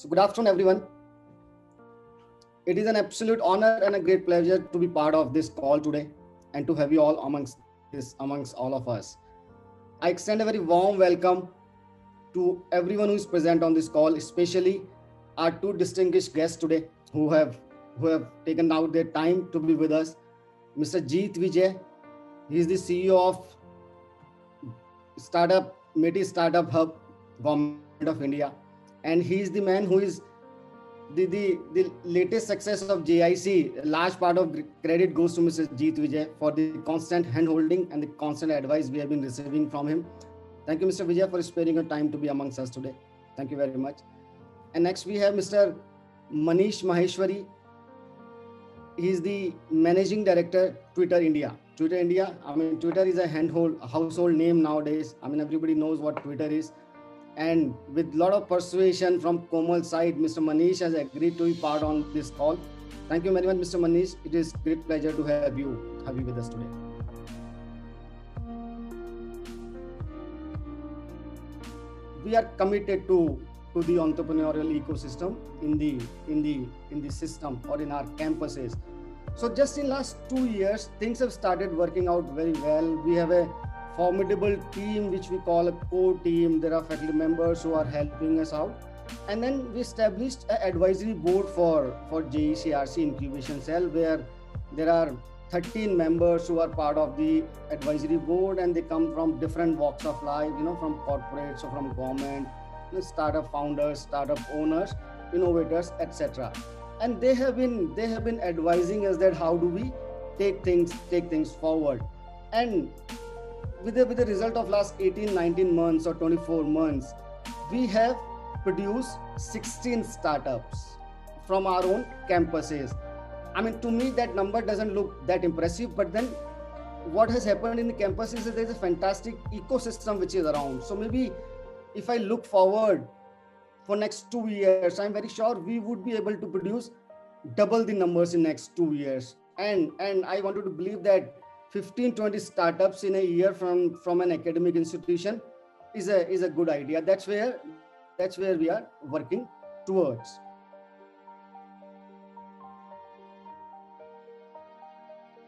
So good afternoon, everyone. It is an absolute honor and a great pleasure to be part of this call today and to have you all amongst all of us. I extend a very warm welcome to everyone who is present on this call, especially our two distinguished guests today who have taken out their time to be with us. Mr. Jeet Vijay, he is the CEO of startup Meti Startup Hub, Government of India, and he is the man who is the latest success of JIC. A large part of credit goes to Mr. Jeet Vijay for the constant hand holding and the constant advice we have been receiving from him. Thank you, Mr. Vijay, for sparing your time to be amongst us today. Thank you very much. And next we have Mr. Manish Maheshwari. He is the managing director, Twitter India. Twitter India, I mean, Twitter is a household name nowadays. I mean, everybody knows what Twitter is. And with a lot of persuasion from Komal's side, Mr. Manish has agreed to be part on this call. Thank you very much, Mr. Manish. It is great pleasure to have you with us today. We are committed to the entrepreneurial ecosystem in the system or in our campuses. So just in last 2 years, things have started working out very well. We have a formidable team which we call a core team. There are faculty members who are helping us out, and then we established an advisory board for JECRC incubation cell, where there are 13 members who are part of the advisory board, and they come from different walks of life, from corporates or from government, startup founders, startup owners, innovators, etc. And they have been advising us that how do we take things forward. And with the result of last 18, 19 months or 24 months, we have produced 16 startups from our own campuses. I mean, to me, that number doesn't look that impressive, but then what has happened in the campus is that there's a fantastic ecosystem which is around. So maybe if I look forward for next 2 years, I'm very sure we would be able to produce double the numbers in next 2 years. And I wanted to believe that 15-20 startups in a year from an academic institution is a good idea. That's where we are working towards.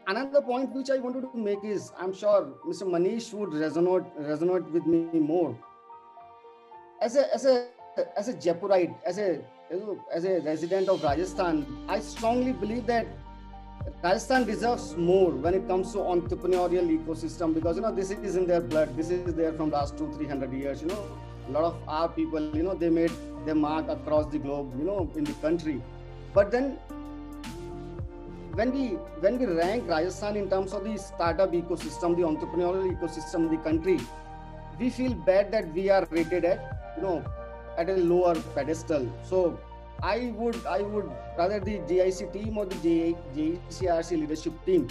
Another point which I wanted to make is, I'm sure Mr. Manish would resonate with me more. As a Jaipurite, as a resident of Rajasthan, I strongly believe that Rajasthan deserves more when it comes to entrepreneurial ecosystem, because this is in their blood. This is there from last 200-300 years. A lot of our people, they made their mark across the globe, in the country. But then when we rank Rajasthan in terms of the startup ecosystem, the entrepreneurial ecosystem in the country, we feel bad that we are rated at a lower pedestal. So I would rather the JIC team or the JECRC leadership team,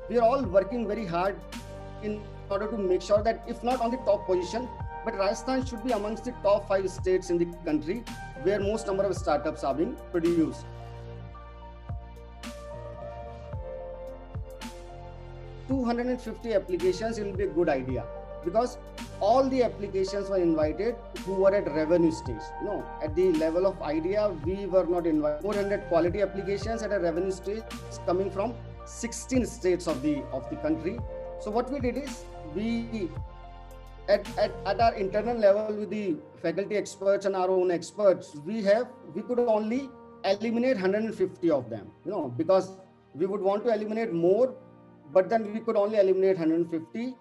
we are all working very hard in order to make sure that if not on the top position, but Rajasthan should be amongst the top 5 states in the country where most number of startups are being produced. $250 applications, it will be a good idea, because all the applications were invited who were at revenue stage. At the level of idea, we were not invited. 400 quality applications at a revenue stage coming from 16 states of the country. So what we did is, we at our internal level with the faculty experts and our own experts, we could only eliminate 150 of them, because we would want to eliminate more, but then we could only eliminate 150.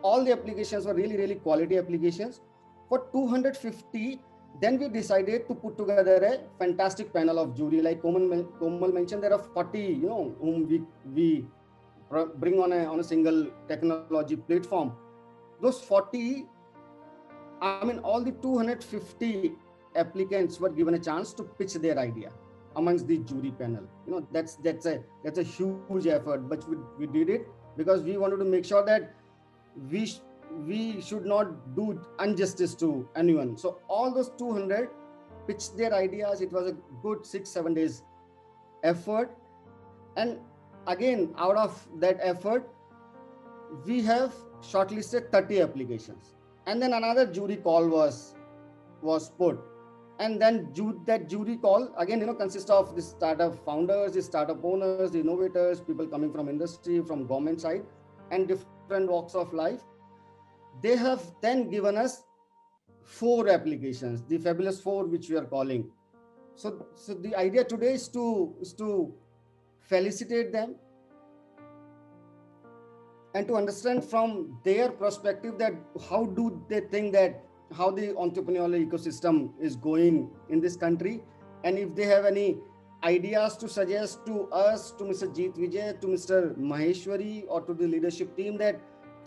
All the applications were really, really quality applications. For 250, then we decided to put together a fantastic panel of jury. Like Komal mentioned, there are 40, whom we bring on a single technology platform. Those 40, I mean, all the 250 applicants were given a chance to pitch their idea amongst the jury panel. That's a huge effort, but we did it because we wanted to make sure that we should not do injustice to anyone. So all those 200 pitched their ideas. It was a good 6-7 days effort, and again, out of that effort, we have shortlisted 30 applications, and then another jury call was put, and then that jury call again, consists of the startup founders, the startup owners, the innovators, people coming from industry, from government side, and different walks of life. They have then given us 4 applications, the fabulous 4, which we are calling. So the idea today is to felicitate them and to understand from their perspective that how do they think that how the entrepreneurial ecosystem is going in this country, and if they have any ideas to suggest to us, to Mr. Jeet Vijay, to Mr. Maheshwari, or to the leadership team, that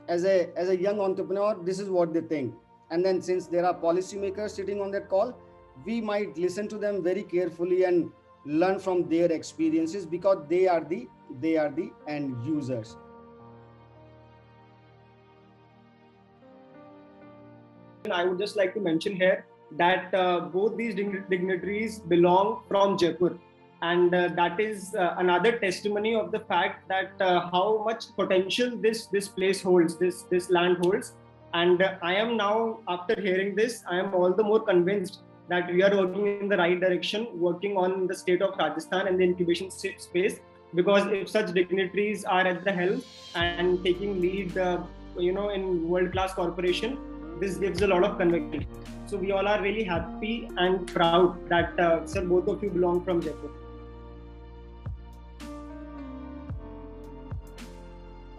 as a young entrepreneur, this is what they think. And then since there are policymakers sitting on that call, we might listen to them very carefully and learn from their experiences, because they are the end users. I would just like to mention here that both these dignitaries belong from Jaipur, and that is another testimony of the fact that how much potential this place holds, this land holds. And I am now, after hearing this, I am all the more convinced that we are working in the right direction, working on the state of Rajasthan and the incubation space, because if such dignitaries are at the helm and taking lead, in world-class corporation, this gives a lot of conviction. So we all are really happy and proud that sir, both of you belong from Jaipur.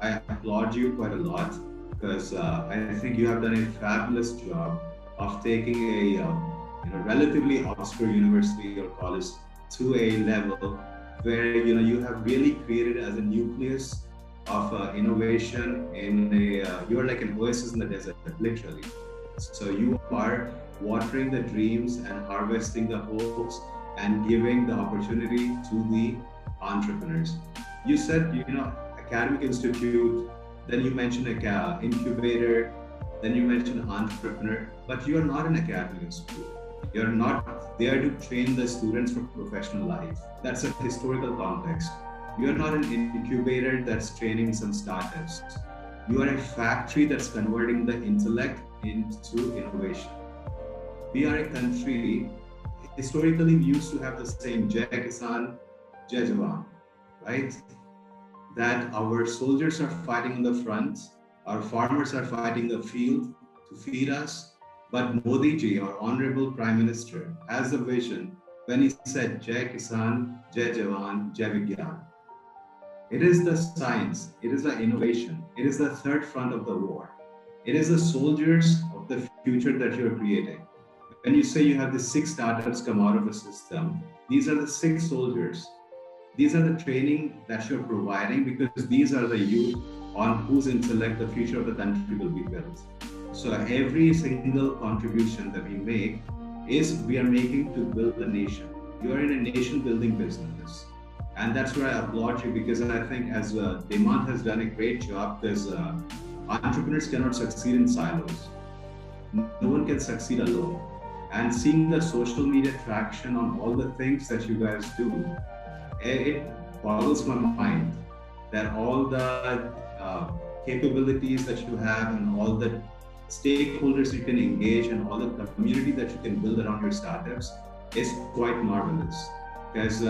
I applaud you quite a lot, because I think you have done a fabulous job of taking a relatively obscure university or college to a level where you have really created as a nucleus of innovation in you are like an oasis in the desert, literally. So you are watering the dreams and harvesting the hopes and giving the opportunity to the entrepreneurs. You said, academic institute, then you mentioned incubator, then you mentioned entrepreneur, but you are not an academic institute. You're not there to train the students for professional life. That's a historical context. You're not an incubator that's training some startups. You are a factory that's converting the intellect into innovation. We are a country, historically we used to have the saying, Jai Kisan, Jai Jawan, right? That our soldiers are fighting on the front, our farmers are fighting the field to feed us. But Modi ji, our Honorable Prime Minister, has a vision when he said, Jai Kisan, Jai Jawan, Jai Vigyan. It is the science, it is the innovation, it is the third front of the war. It is the soldiers of the future that you're creating. When you say you have the 6 startups come out of a system, these are the 6 soldiers. These are the training that you're providing, because these are the youth on whose intellect the future of the country will be built. So every single contribution that we make is we are making to build the nation. You are in a nation building business. And that's where I applaud you, because I think as Demant has done a great job, because entrepreneurs cannot succeed in silos. No one can succeed alone. And seeing the social media traction on all the things that you guys do, it boggles my mind that all the capabilities that you have and all the stakeholders you can engage and all the community that you can build around your startups is quite marvelous. Because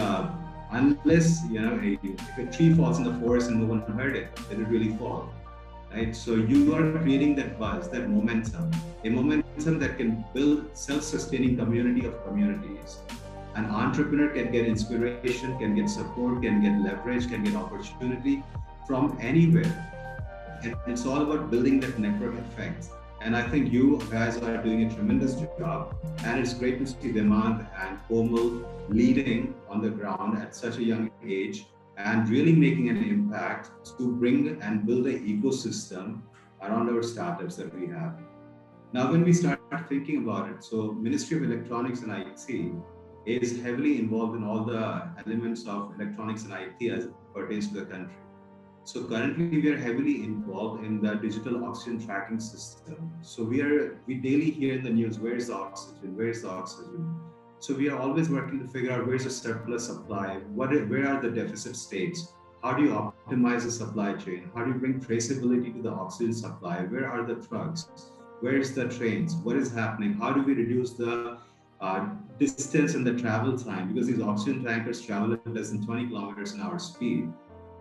unless if a tree falls in the forest and no one heard it, then it really fall, right? So you are creating that buzz, that momentum, a momentum that can build self-sustaining community of communities. An entrepreneur can get inspiration, can get support, can get leverage, can get opportunity from anywhere. And it's all about building that network effect. And I think you guys are doing a tremendous job. And it's great to see Demant and Komal leading on the ground at such a young age and really making an impact to bring and build an ecosystem around our startups that we have. Now, when we start thinking about it, so Ministry of Electronics and IT is heavily involved in all the elements of electronics and IT as it pertains to the country. So currently we are heavily involved in the digital oxygen tracking system. So we daily hear in the news, where's the oxygen, where's the oxygen? So we are always working to figure out where's the surplus supply, where are the deficit states? How do you optimize the supply chain? How do you bring traceability to the oxygen supply? Where are the trucks? Where's the trains? What is happening? How do we reduce the distance and the travel time, because these oxygen tankers travel at less than 20 kilometers an hour speed.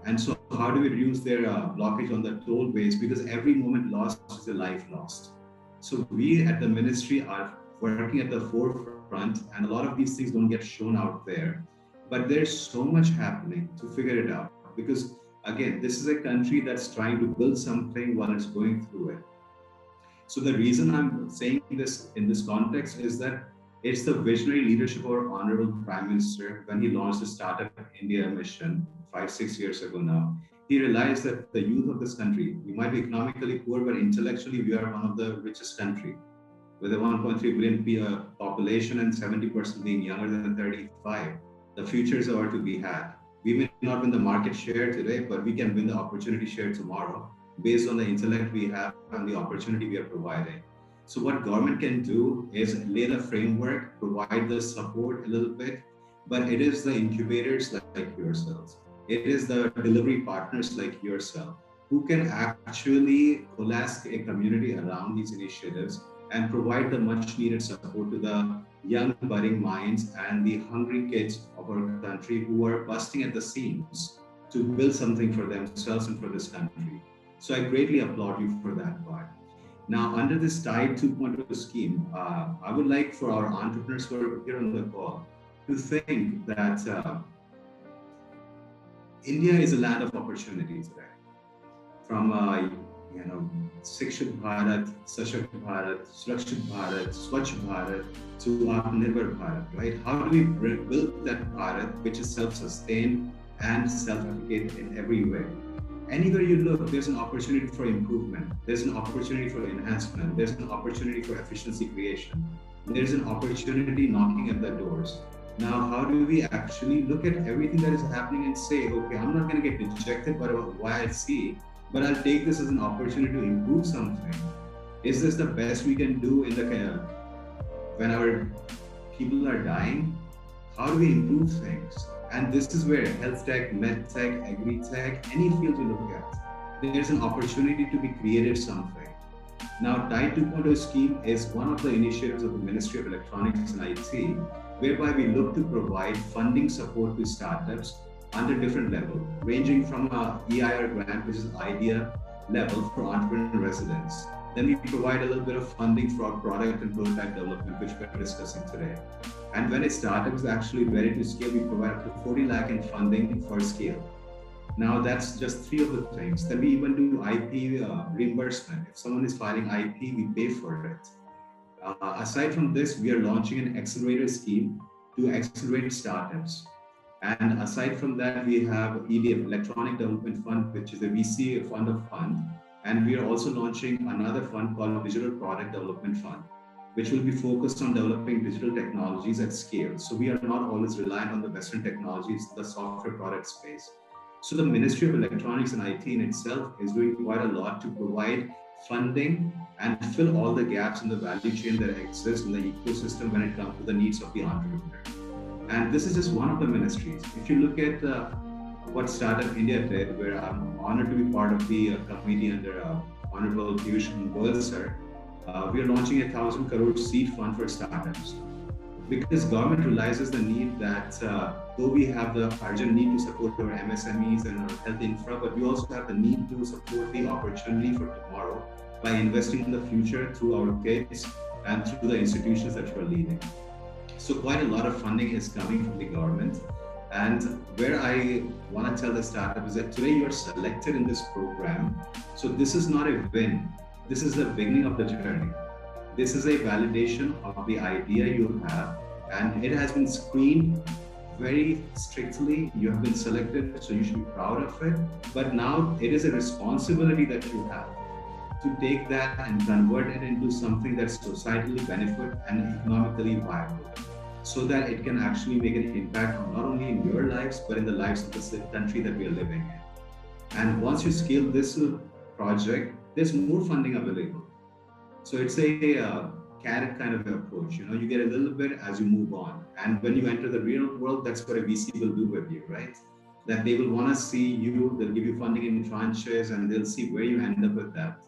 And so how do we reduce their blockage on the tollways? Because every moment lost is a life lost. So we at the ministry are working at the forefront, and a lot of these things don't get shown out there. But there's so much happening to figure it out. Because again, this is a country that's trying to build something while it's going through it. So the reason I'm saying this in this context is that it's the visionary leadership of our Honorable Prime Minister when he launched the Startup India mission 5-6 years ago now. He realized that the youth of this country, we might be economically poor, but intellectually we are one of the richest country with a 1.3 billion population and 70% being younger than 35. The future is ours to be had. We may not win the market share today, but we can win the opportunity share tomorrow based on the intellect we have and the opportunity we are providing. So what government can do is lay the framework, provide the support a little bit, but it is the incubators like yourselves. It is the delivery partners like yourself who can actually coalesce a community around these initiatives and provide the much needed support to the young budding minds and the hungry kids of our country who are busting at the seams to build something for themselves and for this country. So I greatly applaud you for that part. Now, under this Tide 2.0 scheme, I would like for our entrepreneurs who are here on the call to think that India is a land of opportunities today. From Shikshit Bharat, Sashakt Bharat, Surakshit Bharat, Swachh Bharat to Atmanirbhar Bharat, right? How do we build that Bharat which is self-sustained and self-efficacious in every way? Anywhere you look, there's an opportunity for improvement. There's an opportunity for enhancement. There's an opportunity for efficiency creation. There's an opportunity knocking at the doors. Now, how do we actually look at everything that is happening and say, okay, I'm not going to get dejected by what I see, but I'll take this as an opportunity to improve something. Is this the best we can do in the when our people are dying? How do we improve things? And this is where health tech, med tech, agri tech, any field you look at, there's an opportunity to be created something. Now, Tide 2.0 scheme is one of the initiatives of the Ministry of Electronics and IT, whereby we look to provide funding support to startups under different levels, ranging from a EIR grant, which is idea level for entrepreneur residents. Then we provide a little bit of funding for our product and prototype development, which we're discussing today. And when a startup is actually ready to scale, we provide up to 40 lakh in funding for scale. Now that's just 3 of the things. Then we even do IP reimbursement. If someone is filing IP, we pay for it. Aside from this, we are launching an accelerator scheme to accelerate startups. And aside from that, we have EDF, Electronic Development Fund, which is a VC fund of fund. And we are also launching another fund called Digital Product Development Fund, which will be focused on developing digital technologies at scale. So we are not always reliant on the Western technologies, the software product space. So the Ministry of Electronics and IT in itself is doing quite a lot to provide funding and fill all the gaps in the value chain that exist in the ecosystem when it comes to the needs of the entrepreneur. And this is just one of the ministries. If you look at what Startup India did, where I'm honored to be part of the committee under Honorable Piyush Goyal sir, we are launching a 1,000 crore seed fund for startups. Because government realizes the need that though we have the urgent need to support our MSMEs and our health infra, but we also have the need to support the opportunity for tomorrow by investing in the future through our kids and through the institutions that we're leading. So quite a lot of funding is coming from the government. And where I want to tell the startup is that today you're selected in this program. So this is not a win. This is the beginning of the journey. This is a validation of the idea you have, and it has been screened very strictly. You have been selected, so you should be proud of it. But now it is a responsibility that you have to take that and convert it into something that's societally benefit and economically viable, so that it can actually make an impact not only in your lives, but in the lives of the country that we are living in. And once you scale this project, there's more funding available. So it's a carrot kind of approach. You know, you get a little bit as you move on. And when you enter the real world, that's what a VC will do with you, right? That they will want to see you, they'll give you funding in tranches, and they'll see where you end up with that.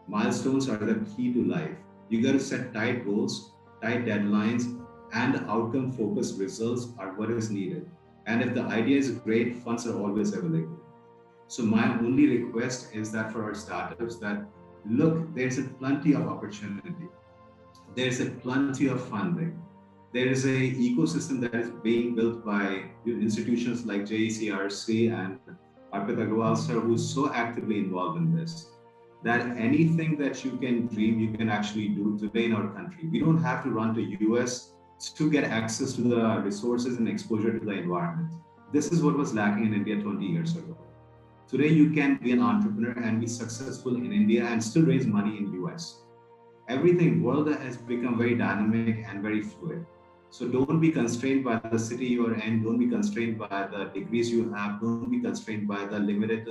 Milestones are the key to life. You got to set tight goals, tight deadlines, and outcome-focused results are what is needed. And if the idea is great, funds are always available. So my only request is that for our startups, that look, there's a plenty of opportunity. There's a plenty of funding. There is a ecosystem that is being built by institutions like JECRC and Arpit Agarwal sir, who's so actively involved in this, that anything that you can dream, you can actually do today in our country. We don't have to run to US to get access to the resources and exposure to the environment. This is what was lacking in India 20 years ago. Today, you can be an entrepreneur and be successful in India and still raise money in US. Everything world has become very dynamic and very fluid. So don't be constrained by the city you are in, don't be constrained by the degrees you have, don't be constrained by the limited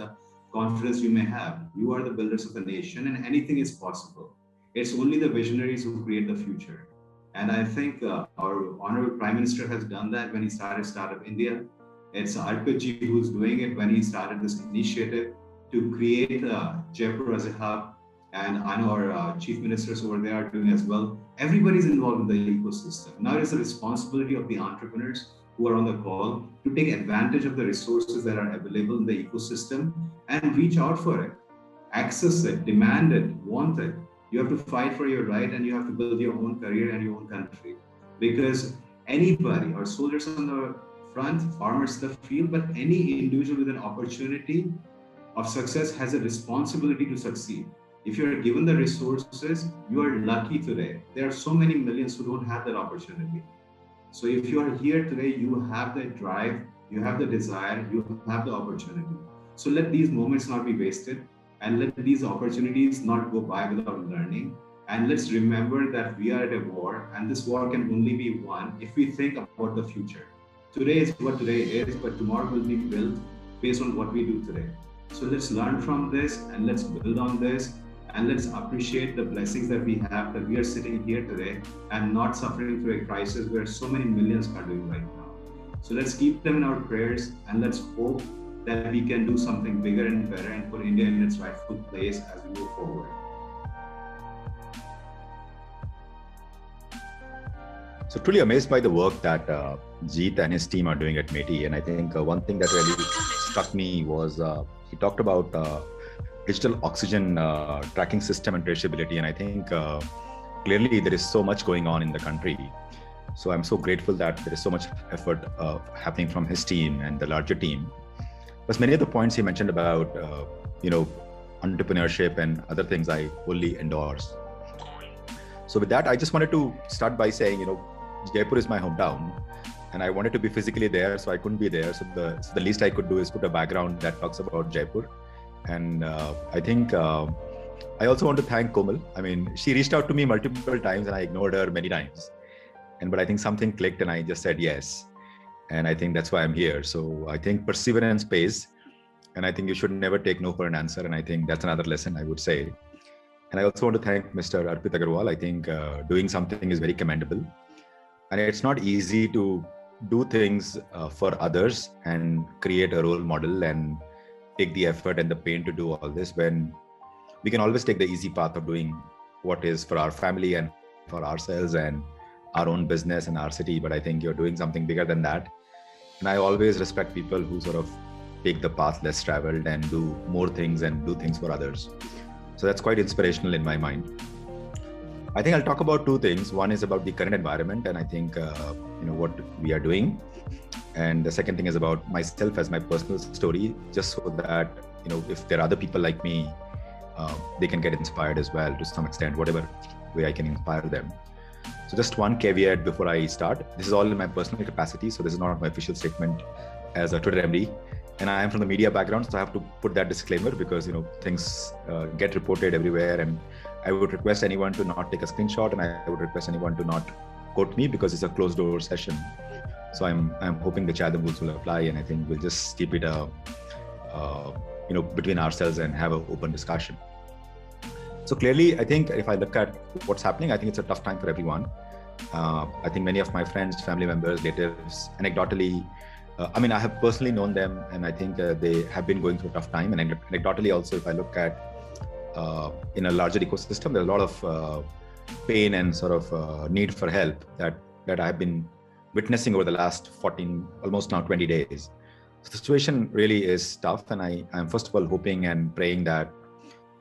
confidence you may have. You are the builders of the nation and anything is possible. It's only the visionaries who create the future. And I think our Honorable Prime Minister has done that when he started Startup India. It's Arpit ji who's doing it when he started this initiative to create Jaipur as a hub. And I know our chief ministers over there are doing as well. Everybody's involved in the ecosystem. Now it's the responsibility of the entrepreneurs who are on the call to take advantage of the resources that are available in the ecosystem and reach out for it, access it, demand it, want it. You have to fight for your right and you have to build your own career and your own country. Because anybody, our soldiers on the front, farmers in the field, but any individual with an opportunity of success has a responsibility to succeed. If you're given the resources, you are lucky today. There are so many millions who don't have that opportunity. So if you are here today, you have the drive, you have the desire, you have the opportunity. So let these moments not be wasted and let these opportunities not go by without learning. And let's remember that we are at a war and this war can only be won if we think about the future. Today is what today is, but tomorrow will be built based on what we do today. So let's learn from this and let's build on this. And let's appreciate the blessings that we have, that we are sitting here today and not suffering through a crisis where so many millions are doing right now. So let's keep them in our prayers and let's hope that we can do something bigger and better and put India in its rightful place as we move forward. So truly amazed by the work that Jeet and his team are doing at METI. And I think one thing that really struck me was he talked about digital oxygen tracking system and traceability. And I think clearly there is so much going on in the country. So I'm so grateful that there is so much effort happening from his team and the larger team. Plus many of the points he mentioned about, entrepreneurship and other things I fully endorse. So with that, I just wanted to start by saying, Jaipur is my hometown and I wanted to be physically there, so I couldn't be there. So the least I could do is put a background that talks about Jaipur. And I think I also want to thank Komal. I mean, she reached out to me multiple times and I ignored her many times. But I think something clicked and I just said yes. And I think that's why I'm here. So I think perseverance pays. And I think you should never take no for an answer. And I think that's another lesson I would say. And I also want to thank Mr. Arpit Agarwal. I think doing something is very commendable. And it's not easy to do things for others and create a role model and take the effort and the pain to do all this, when we can always take the easy path of doing what is for our family and for ourselves and our own business and our city. But I think you're doing something bigger than that. And I always respect people who sort of take the path less traveled and do more things and do things for others. So that's quite inspirational in my mind. I think I'll talk about two things. One is about the current environment and I think, what we are doing. And the second thing is about myself as my personal story, just so that, if there are other people like me, they can get inspired as well to some extent, whatever way I can inspire them. So just one caveat before I start. This is all in my personal capacity. So this is not my official statement as a Twitter MD. And I am from the media background, so I have to put that disclaimer because, things get reported everywhere. And I would request anyone to not take a screenshot and I would request anyone to not quote me because it's a closed door session. So I'm hoping the Chatham rules will apply, and I think we'll just keep it between ourselves and have an open discussion. So clearly, I think if I look at what's happening, I think it's a tough time for everyone. I think many of my friends, family members, relatives, anecdotally, I have personally known them, and I think they have been going through a tough time. And anecdotally, also, if I look at in a larger ecosystem, there's a lot of pain and sort of need for help that that I've been witnessing over the last 14, almost now 20 days. So the situation really is tough. And I'm first of all hoping and praying that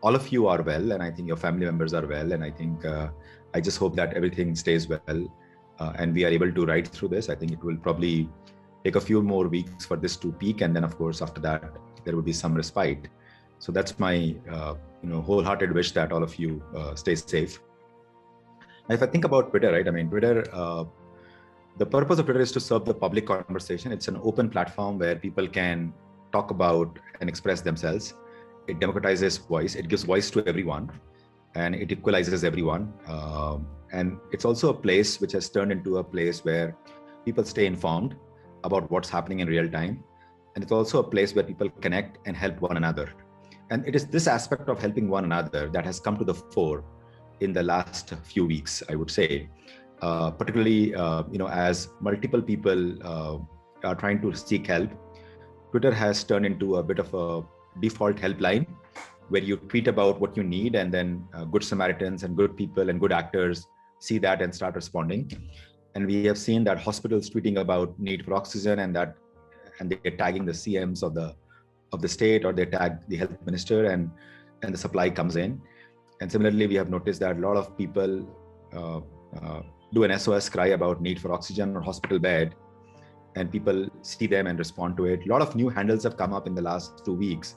all of you are well. And I think your family members are well. And I think I just hope that everything stays well and we are able to ride through this. I think it will probably take a few more weeks for this to peak. And then of course, after that, there will be some respite. So that's my wholehearted wish that all of you stay safe. Now, if I think about Twitter, right? I mean, Twitter, the purpose of Twitter is to serve the public conversation. It's an open platform where people can talk about and express themselves. It democratizes voice. It gives voice to everyone, and it equalizes everyone. And it's also a place which has turned into a place where people stay informed about what's happening in real time. And it's also a place where people connect and help one another. And it is this aspect of helping one another that has come to the fore in the last few weeks, I would say, particularly, as multiple people are trying to seek help. Twitter has turned into a bit of a default helpline where you tweet about what you need, and then good Samaritans and good people and good actors see that and start responding. And we have seen that hospitals tweeting about need for oxygen, and they're tagging the CMs of the state, or they tag the health minister, and the supply comes in. And similarly, we have noticed that a lot of people do an SOS cry about need for oxygen or hospital bed, and people see them and respond to it. A lot of new handles have come up in the last 2 weeks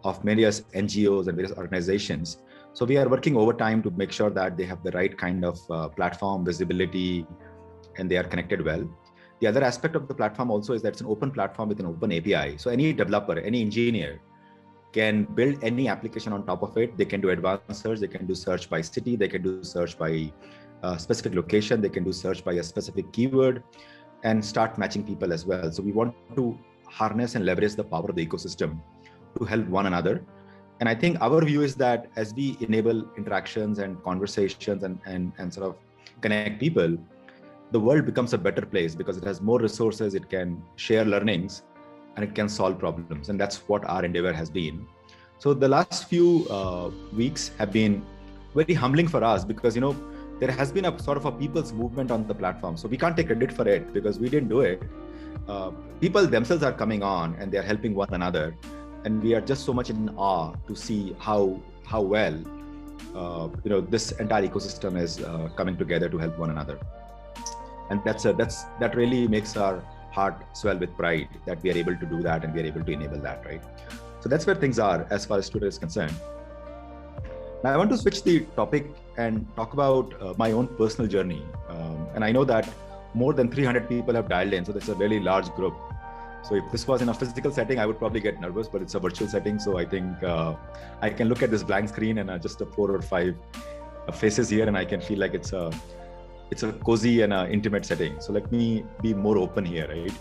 of various NGOs and various organizations. So we are working overtime to make sure that they have the right kind of platform visibility and they are connected well. The other aspect of the platform also is that it's an open platform with an open API. So any developer, any engineer can build any application on top of it. They can do advanced search, they can do search by city, they can do search by specific location, they can do search by a specific keyword, and start matching people as well. So we want to harness and leverage the power of the ecosystem to help one another. And I think our view is that as we enable interactions and conversations and sort of connect people, the world becomes a better place because it has more resources, it can share learnings, and it can solve problems. And that's what our endeavor has been. So the last few weeks have been very humbling for us because, there has been a sort of a people's movement on the platform. So we can't take credit for it because we didn't do it. People themselves are coming on and they're helping one another. And we are just so much in awe to see how well, this entire ecosystem is coming together to help one another. And that really makes our heart swell with pride that we are able to do that and we are able to enable that, right? So that's where things are as far as Twitter is concerned. Now I want to switch the topic and talk about my own personal journey. And I know that more than 300 people have dialed in, so that's a really large group. So if this was in a physical setting, I would probably get nervous, but it's a virtual setting. So I think I can look at this blank screen and just 4 or 5 faces here, and I can feel like it's a cozy and intimate setting. So let me be more open here, right?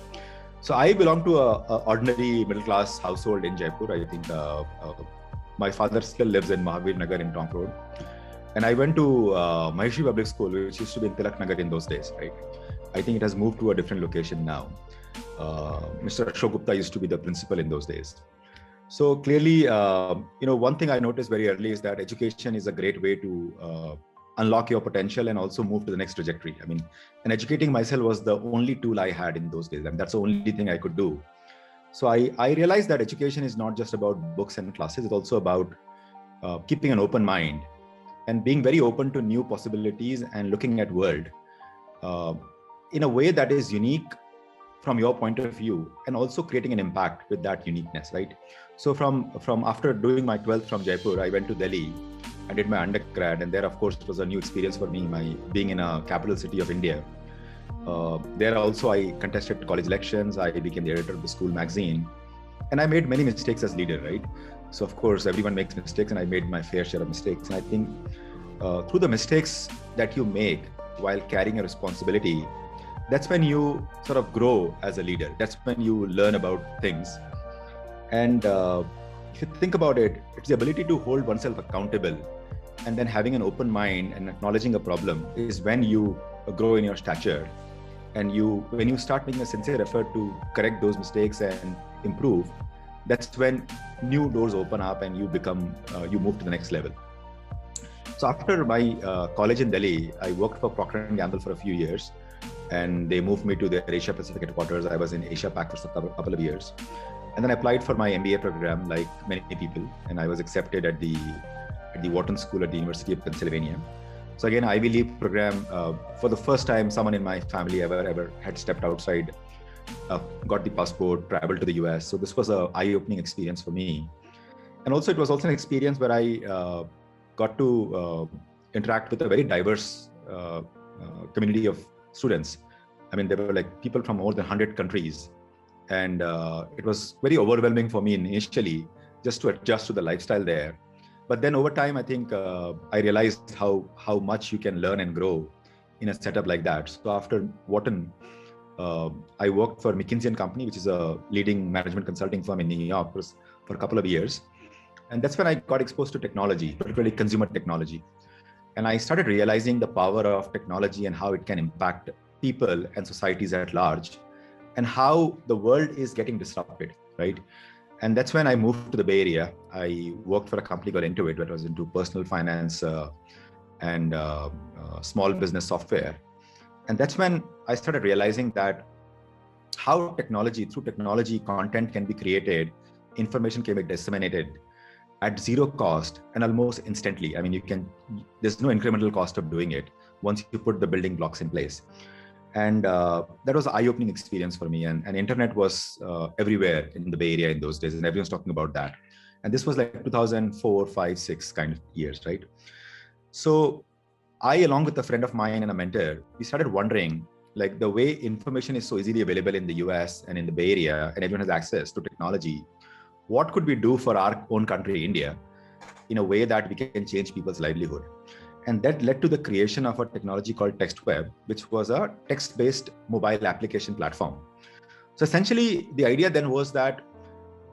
So I belong to a ordinary middle-class household in Jaipur. I think my father still lives in Mahavir Nagar in Tonk Road. And I went to Maheshi Public School, which used to be in Tilak Nagar in those days, right? I think it has moved to a different location now. Mr. Ashok Gupta used to be the principal in those days. So clearly, one thing I noticed very early is that education is a great way to unlock your potential and also move to the next trajectory. I mean, and educating myself was the only tool I had in those days, and that's the only thing I could do. So I realized that education is not just about books and classes, it's also about keeping an open mind and being very open to new possibilities and looking at world in a way that is unique from your point of view, and also creating an impact with that uniqueness, right? So from after doing my 12th from Jaipur, I went to Delhi. I did my undergrad, and there, of course, it was a new experience for me, my being in a capital city of India. There also, I contested college elections. I became the editor of the school magazine, and I made many mistakes as leader, right? So, of course, everyone makes mistakes, and I made my fair share of mistakes. And I think through the mistakes that you make while carrying a responsibility, that's when you sort of grow as a leader. That's when you learn about things. And if you think about it, it's the ability to hold oneself accountable, and then having an open mind and acknowledging a problem is when you grow in your stature. And when you start making a sincere effort to correct those mistakes and improve, that's when new doors open up and you move to the next level. So after my college in Delhi, I worked for Procter & Gamble for a few years. and they moved me to their Asia Pacific headquarters. I was in Asia Pac for a couple of years. And then I applied for my MBA program like many people, and I was accepted at the Wharton School at the University of Pennsylvania. So again, Ivy League program, for the first time, someone in my family ever had stepped outside, got the passport, traveled to the US. So this was an eye-opening experience for me. And also it was also an experience where I got to interact with a very diverse community of students. I mean, there were like people from more than 100 countries. And it was very overwhelming for me initially just to adjust to the lifestyle there. But then over time, I think I realized how much you can learn and grow in a setup like that. So after Wharton, I worked for McKinsey & Company, which is a leading management consulting firm in New York for a couple of years. And that's when I got exposed to technology, particularly consumer technology. And I started realizing the power of technology and how it can impact people and societies at large, and how the world is getting disrupted, right? And that's when I moved to the Bay Area. I worked for a company called Intuit, that was into personal finance and small business software. And that's when I started realizing that how through technology, content can be created, information can be disseminated at zero cost and almost instantly. I mean, there's no incremental cost of doing it once you put the building blocks in place. And that was an eye-opening experience for me. And internet was everywhere in the Bay Area in those days, and everyone's talking about that. And this was like 2004, 5, 6 kind of years, right? So I, along with a friend of mine and a mentor, we started wondering, like, the way information is so easily available in the US and in the Bay Area, and everyone has access to technology, what could we do for our own country, India, in a way that we can change people's livelihood? And that led to the creation of a technology called TextWeb, which was a text-based mobile application platform. So essentially, the idea then was that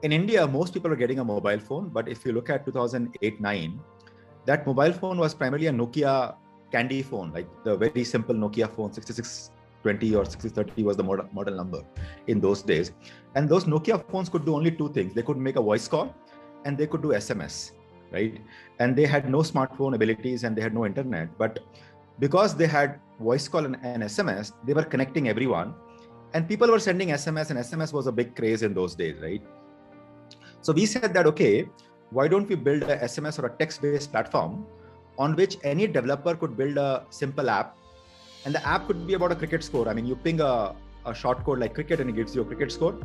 in India, most people are getting a mobile phone. But if you look at 2008-9, that mobile phone was primarily a Nokia candy phone, like the very simple Nokia phone, 6620 or 6030 was the model number in those days. And those Nokia phones could do only two things. They could make a voice call and they could do SMS. Right? And they had no smartphone abilities and they had no internet. But because they had voice call and SMS, they were connecting everyone. And people were sending SMS, and SMS was a big craze in those days, right? So we said that, okay, why don't we build a SMS or a text-based platform on which any developer could build a simple app. And the app could be about a cricket score. I mean, you ping a short code like cricket and it gives you a cricket score.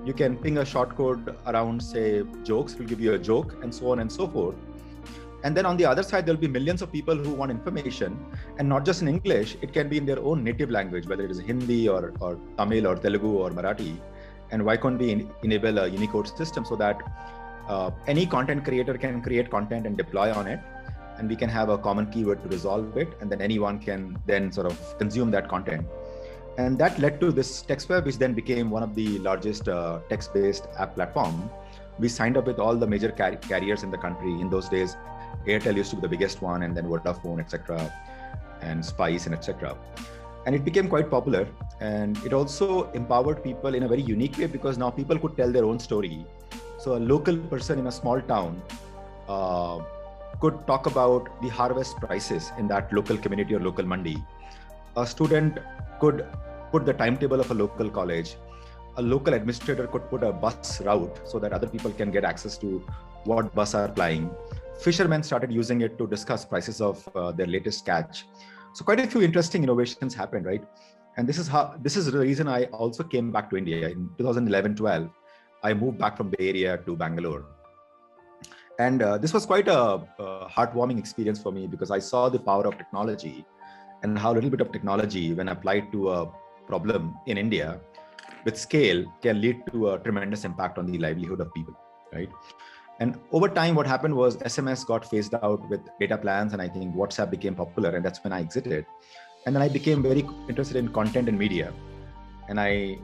You can ping a short code around, say, jokes, it will give you a joke, and so on and so forth. And then on the other side, there'll be millions of people who want information, and not just in English, it can be in their own native language, whether it is Hindi or Tamil or Telugu or Marathi. And why can't we enable a Unicode system so that any content creator can create content and deploy on it, and we can have a common keyword to resolve it, and then anyone can then sort of consume that content. And that led to this TextWeb, which then became one of the largest text-based app platform. We signed up with all the major carriers in the country. In those days, Airtel used to be the biggest one, and then Vodafone, etc., and Spice, and etc. And it became quite popular. And it also empowered people in a very unique way, because now people could tell their own story. So a local person in a small town could talk about the harvest prices in that local community or local mandi. A student could put the timetable of a local college. A local administrator could put a bus route so that other people can get access to what bus are plying. Fishermen started using it to discuss prices of their latest catch. So quite a few interesting innovations happened, right? And this is the reason I also came back to India. In 2011-12, I moved back from Bay Area to Bangalore. And this was quite a heartwarming experience for me, because I saw the power of technology and how a little bit of technology, when applied to a problem in India with scale, can lead to a tremendous impact on the livelihood of people, right? And over time, what happened was SMS got phased out with data plans, and I think WhatsApp became popular, and that's when I exited. And then I became very interested in content and media. And I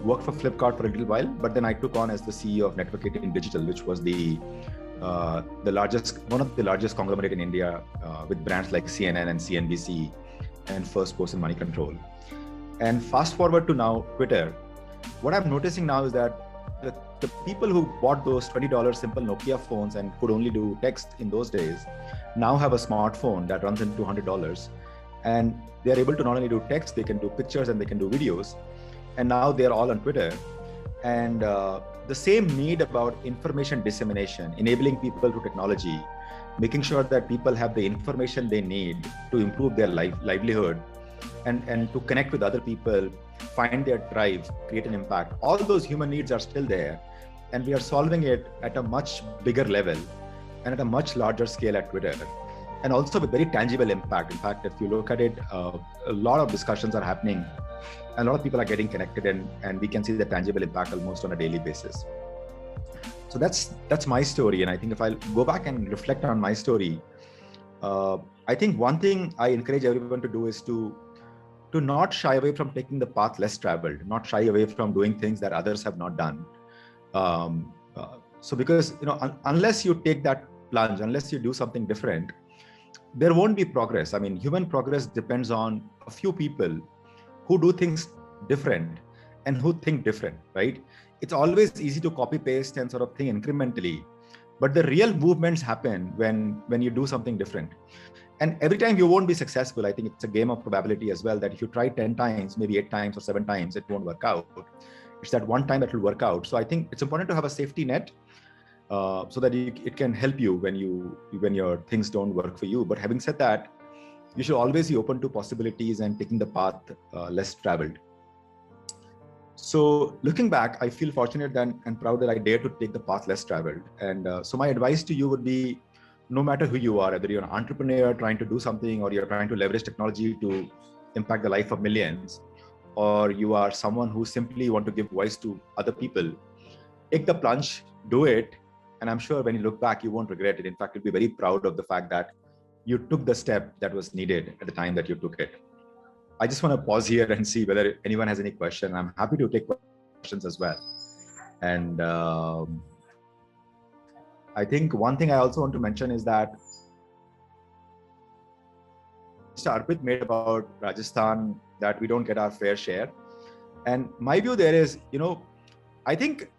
worked for Flipkart for a little while, but then I took on as the CEO of Network 18 Digital, which was one of the largest conglomerate in India, with brands like CNN and CNBC and First Post and Money Control. And fast forward to now, Twitter. What I'm noticing now is that the people who bought those $20 simple Nokia phones and could only do text in those days now have a smartphone that runs into $100. and they are able to not only do text, they can do pictures and they can do videos. And now they're all on Twitter. And the same need about information dissemination, enabling people through technology, making sure that people have the information they need to improve their livelihood and to connect with other people, find their drive, create an impact. All those human needs are still there. And we are solving it at a much bigger level and at a much larger scale at Twitter. And also with very tangible impact. In fact, if you look at it, a lot of discussions are happening and a lot of people are getting connected, and we can see the tangible impact almost on a daily basis. So that's my story. And I think if I go back and reflect on my story, I think one thing I encourage everyone to do is to not shy away from taking the path less traveled, not shy away from doing things that others have not done. So because, unless you take that plunge, unless you do something different, there won't be progress. I mean, human progress depends on a few people who do things different and who think different, right? It's always easy to copy paste and sort of think incrementally, but the real movements happen when you do something different. And every time you won't be successful. I think it's a game of probability as well, that if you try 10 times, maybe 8 times or 7 times, it won't work out. It's that one time that will work out. So I think it's important to have a safety net so that it can help you when your things don't work for you. But having said that, you should always be open to possibilities and taking the path less traveled. So looking back, I feel fortunate and proud that I dare to take the path less traveled. And so my advice to you would be, no matter who you are, whether you're an entrepreneur trying to do something, or you're trying to leverage technology to impact the life of millions, or you are someone who simply want to give voice to other people, take the plunge, do it. And I'm sure when you look back, you won't regret it. In fact, you'll be very proud of the fact that you took the step that was needed at the time that you took it. I just want to pause here and see whether anyone has any question. I'm happy to take questions as well. And I think one thing I also want to mention is that Mr. Arpit made about Rajasthan, that we don't get our fair share. And my view there is, I think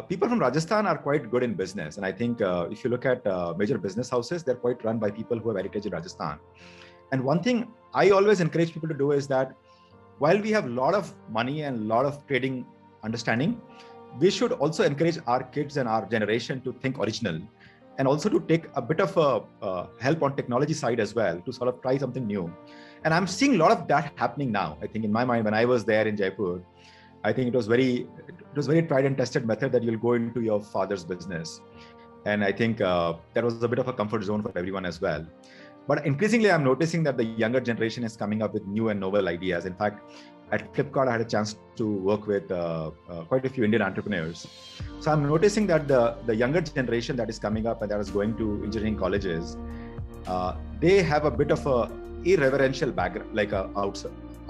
people from Rajasthan are quite good in business. And I think if you look at major business houses, they're quite run by people who have heritage in Rajasthan. And one thing I always encourage people to do is that while we have a lot of money and a lot of trading understanding, we should also encourage our kids and our generation to think original, and also to take a bit of a help on technology side as well, to sort of try something new. And I'm seeing a lot of that happening now. I think in my mind, when I was there in Jaipur, I think it was very tried and tested method that you'll go into your father's business. And I think that was a bit of a comfort zone for everyone as well. But increasingly, I'm noticing that the younger generation is coming up with new and novel ideas. In fact, at Flipkart, I had a chance to work with quite a few Indian entrepreneurs. So I'm noticing that the younger generation that is coming up and that is going to engineering colleges, they have a bit of a irreverential background, like a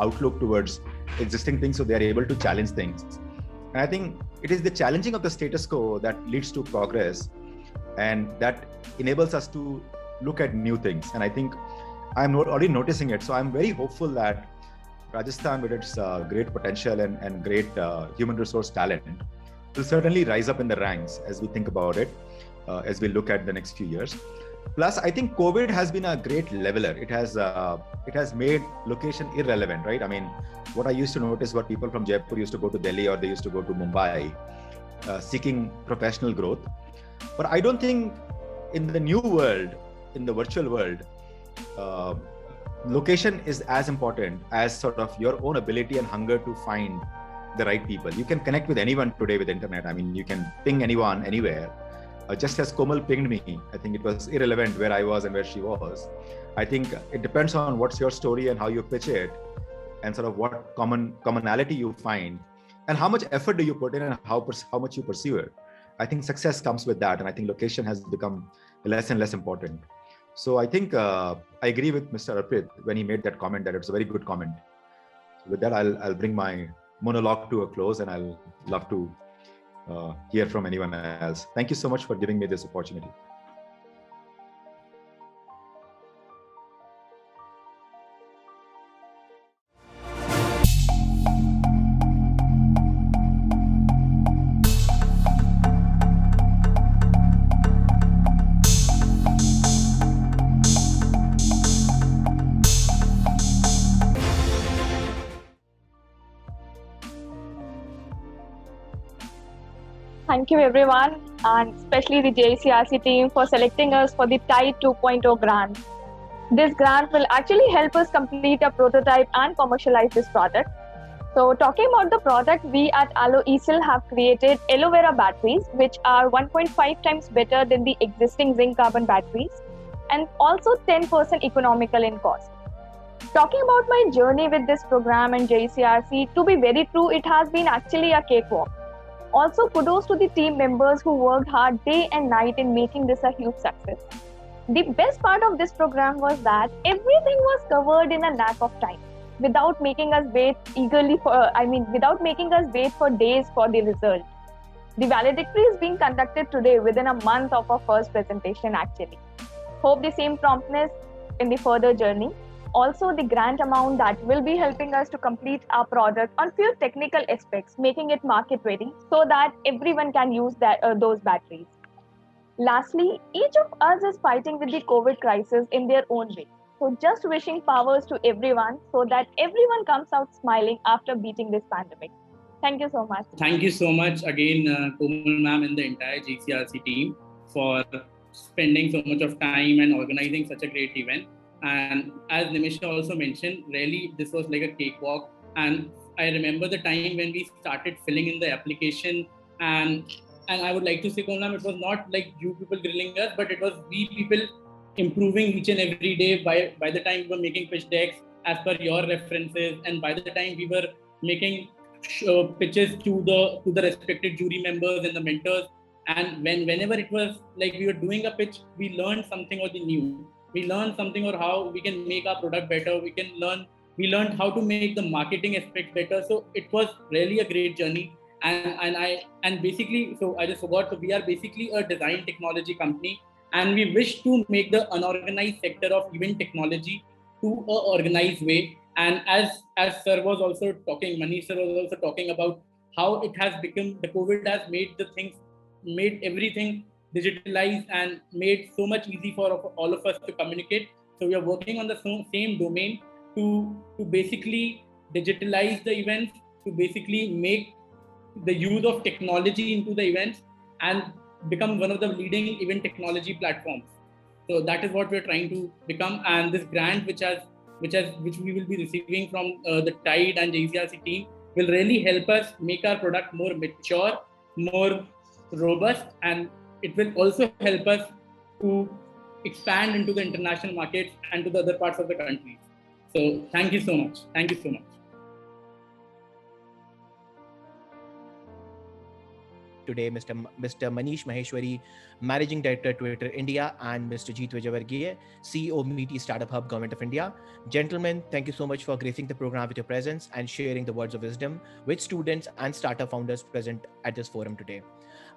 outlook towards existing things. So they are able to challenge things. And I think it is the challenging of the status quo that leads to progress, and that enables us to look at new things. And I think I'm already noticing it. So I'm very hopeful that Rajasthan, with its great potential and great human resource talent, will certainly rise up in the ranks as we think about it, as we look at the next few years. Plus, I think COVID has been a great leveler. It has made location irrelevant, right? I mean, what I used to notice, what people from Jaipur used to go to Delhi or they used to go to Mumbai, seeking professional growth. But I don't think in the new world, in the virtual world, location is as important as sort of your own ability and hunger to find the right people. You can connect with anyone today with the internet. I mean, you can ping anyone anywhere. Just as Komal pinged me, I think it was irrelevant where I was and where she was. I think it depends on what's your story and how you pitch it, and sort of what commonality you find, and how much effort do you put in, and how much you pursue it. I think success comes with that, and I think location has become less and less important. So I think I agree with Mr. Arpit when he made that comment, that it's a very good comment. So with that, I'll bring my monologue to a close, and I'll love to hear from anyone else. Thank you so much for giving me this opportunity. thank you everyone, and especially the JCRC team for selecting us for the TIDE 2.0 grant. This grant will actually help us complete a prototype and commercialize this product. So talking about the product, we at Aloe ESIL have created aloe vera batteries, which are 1.5 times better than the existing zinc carbon batteries, and also 10% economical in cost. Talking about my journey with this program and JCRC, to be very true, it has been actually a cakewalk. Also, kudos to the team members who worked hard day and night in making this a huge success. The best part of this program was that everything was covered in a lack of time, without making us wait without making us wait for days for the result. The valedictory is being conducted today within a month of our first presentation actually. Hope the same promptness in the further journey. Also, the grant amount that will be helping us to complete our product on few technical aspects, making it market ready so that everyone can use those batteries. Lastly, each of us is fighting with the COVID crisis in their own way. So just wishing powers to everyone so that everyone comes out smiling after beating this pandemic. Thank you so much. Thank you so much again, Komal ma'am and the entire GCRC team for spending so much of time and organizing such a great event. And as Nimisha also mentioned, really this was like a cakewalk. And I remember the time when we started filling in the application, and I would like to say, Komal ma'am, it was not like you people grilling us, but it was we people improving each and every day. By the time we were making pitch decks as per your references, and by the time we were making pitches to the respected jury members and the mentors, and whenever it was like we were doing a pitch, we learned something or the new. We learned something or how we can make our product better. We learned how to make the marketing aspect better. So it was really a great journey. And basically, so I just forgot. So we are basically a design technology company, and we wish to make the unorganized sector of event technology to an organized way. And as sir was also talking, Manish sir was also talking about how it has become, the COVID has made everything digitalized and made so much easy for all of us to communicate. So we are working on the same domain to basically digitalize the events, to basically make the use of technology into the events and become one of the leading event technology platforms. So that is what we're trying to become. And this grant, which we will be receiving from the TIDE and JCRC team, will really help us make our product more mature, more robust, and it will also help us to expand into the international markets and to the other parts of the country. So thank you so much. Thank you so much. Today, Mr. Manish Maheshwari, Managing Director, Twitter India, and Mr. Jeet Vijayavargiya, CEO, Meety Startup Hub, Government of India. Gentlemen, thank you so much for gracing the program with your presence and sharing the words of wisdom with students and startup founders present at this forum today.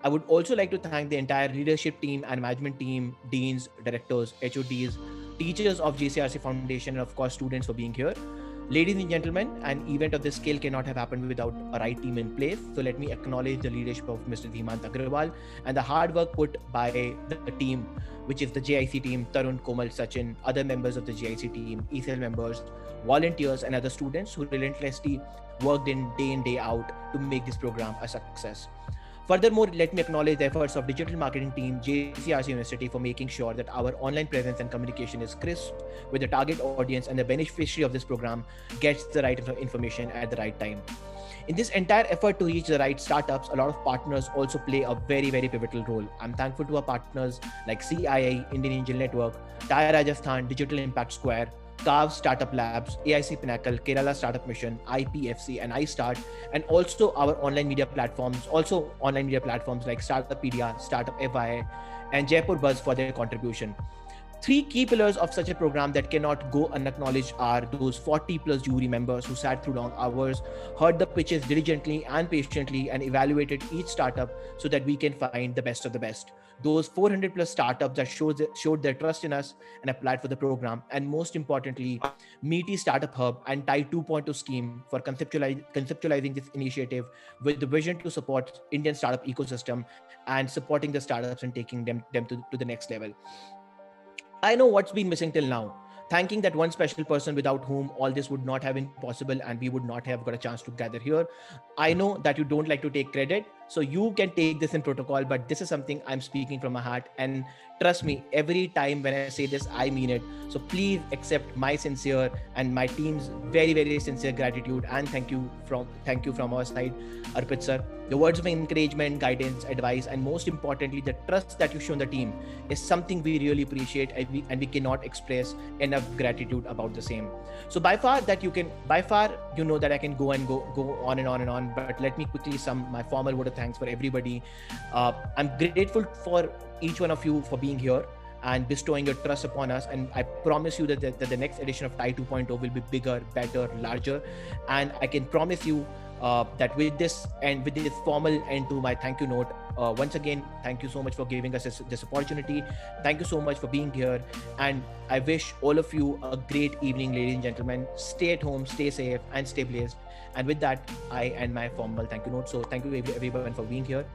I would also like to thank the entire leadership team and management team, deans, directors, HODs, teachers of JCRC Foundation, and of course, students for being here. Ladies and gentlemen, an event of this scale cannot have happened without a right team in place. So let me acknowledge the leadership of Mr. Dhimant Agrawal and the hard work put by the team, which is the JIC team, Tarun, Komal, Sachin, other members of the JIC team, ESIL members, volunteers, and other students who relentlessly worked in day out to make this program a success. Furthermore, let me acknowledge the efforts of digital marketing team, JCRC University, for making sure that our online presence and communication is crisp with the target audience, and the beneficiary of this program gets the right information at the right time. In this entire effort to reach the right startups, a lot of partners also play a very, very pivotal role. I'm thankful to our partners like CII, Indian Angel Network, TIE Rajasthan, Digital Impact Square, Carve Startup Labs, AIC Pinnacle, Kerala Startup Mission, IPFC, and iStart, and also our online media platforms like Startupedia, Startup FYI, and Jaipur Buzz for their contribution. Three key pillars of such a program that cannot go unacknowledged are those 40 plus jury members who sat through long hours, heard the pitches diligently and patiently, and evaluated each startup so that we can find the best of the best. Those 400 plus startups that showed their trust in us and applied for the program. And most importantly, Meety Startup Hub and TIDE 2.0 scheme for conceptualizing this initiative with the vision to support Indian startup ecosystem and supporting the startups and taking them to the next level. I know what's been missing till now. Thanking that one special person without whom all this would not have been possible and we would not have got a chance to gather here. I know that you don't like to take credit, So you can take this in protocol, but this is something I'm speaking from my heart. And trust me, every time when I say this, I mean it. So please accept my sincere and my team's very, very sincere gratitude and thank you from our side, Arpit sir. The words of encouragement, guidance, advice, and most importantly, the trust that you show in the team is something we really appreciate, and we cannot express enough gratitude about the same. So by far, you know that I can go on and on and on, but let me quickly sum my formal word of thanks for everybody. I'm grateful for each one of you for being here and bestowing your trust upon us. And I promise you that the next edition of TiE 2.0 will be bigger, better, larger. And I can promise you that with this formal end to my thank you note, once again, thank you so much for giving us this opportunity. Thank you so much for being here. And I wish all of you a great evening, ladies and gentlemen. Stay at home, stay safe, and stay blessed. And with that, I end my formal thank you note. So thank you everyone for being here.